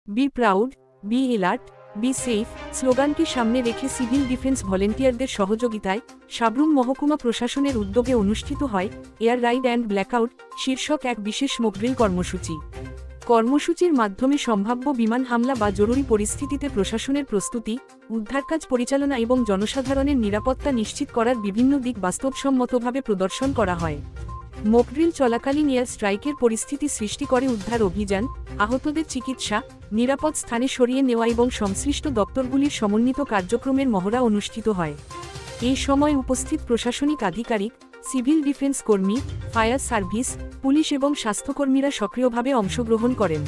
B proud, be alert, be safe স্লোগানকে সামনে রেখে সিভিল ডিফেন্স ভলেন্টিয়ারদের সহযোগিতায় সাবরুম মহকুমা প্রশাসনের উদ্যোগে অনুষ্ঠিত হয় এয়ার রাইড অ্যান্ড ব্ল্যাকআউট শীর্ষক এক বিশেষ মকড্রিল কর্মসূচি। কর্মসূচির মাধ্যমে সম্ভাব্য বিমান হামলা বা জরুরি পরিস্থিতিতে প্রশাসনের প্রস্তুতি, উদ্ধারকাজ পরিচালনা এবং জনসাধারণের নিরাপত্তা নিশ্চিত করার বিভিন্ন দিক বাস্তবসম্মতভাবে প্রদর্শন করা হয়। মকড্রিল চলাকালীন এয়ার স্ট্রাইকের পরিস্থিতি সৃষ্টি করে উদ্ধার অভিযান, আহতদের চিকিৎসা, নিরাপদ স্থানে সরিয়ে নেওয়া এবং সংশ্লিষ্ট দপ্তরগুলির সমন্বিত কার্যক্রমের মহড়া অনুষ্ঠিত হয়। এই সময় উপস্থিত প্রশাসনিক আধিকারিক, সিভিল ডিফেন্স কর্মী, ফায়ার সার্ভিস, পুলিশ এবং স্বাস্থ্যকর্মীরা সক্রিয়ভাবে অংশগ্রহণ করেন।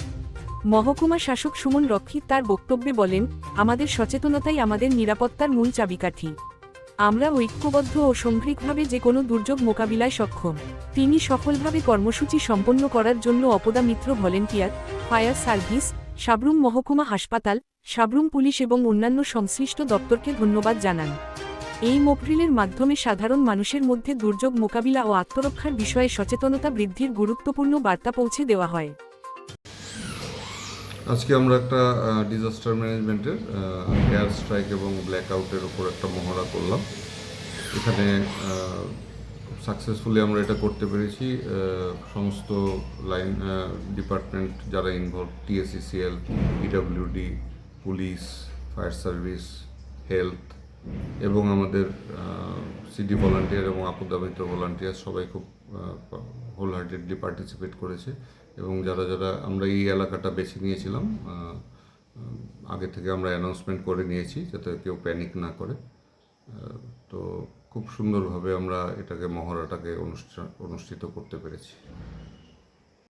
মহকুমা শাসক সুমন রক্ষিত তার বক্তব্যে বলেন, আমাদের সচেতনতাই আমাদের নিরাপত্তার মূল চাবিকাঠি। আমরা ঐক্যবদ্ধ ও সামগ্রিকভাবে যে কোনো দুর্যোগ মোকাবিলায় সক্ষম। তিনি সফলভাবে কর্মসূচি সম্পন্ন করার জন্য অপদা মিত্র ভলেন্টিয়ার, ফায়ার সার্ভিস, সাবরুম মহকুমা হাসপাতাল, সাবরুম পুলিশ এবং অন্যান্য সংশ্লিষ্ট দপ্তরকে ধন্যবাদ জানান। এই মকড্রিলের মাধ্যমে সাধারণ মানুষের মধ্যে দুর্যোগ মোকাবিলা ও আত্মরক্ষার বিষয়ে সচেতনতা বৃদ্ধির গুরুত্বপূর্ণ বার্তা পৌঁছে দেওয়া হয়। আজকে আমরা একটা ডিজাস্টার ম্যানেজমেন্টের এয়ার স্ট্রাইক এবং ব্ল্যাকআউটের উপর একটা মহড়া করলাম। এখানে সাকসেসফুলি আমরা এটা করতে পেরেছি। সমস্ত লাইন ডিপার্টমেন্ট যারা involve, TSECL, PWD, police, fire service, health এবং আমাদের সিডি ভলান্টিয়ার এবং আপদা মিত্র ভলান্টিয়ার সবাই খুব হোল হার্টেডলি পার্টিসিপেট করেছে। এবং যারা যারা আমরা এই এলাকাটা বেছে নিয়েছিলাম, আগে থেকে আমরা অ্যানাউন্সমেন্ট করে নিয়েছি যাতে কেউ প্যানিক না করে। তো খুব সুন্দরভাবে আমরা এটাকে মহড়াটাকে অনুষ্ঠিত করতে পেরেছি।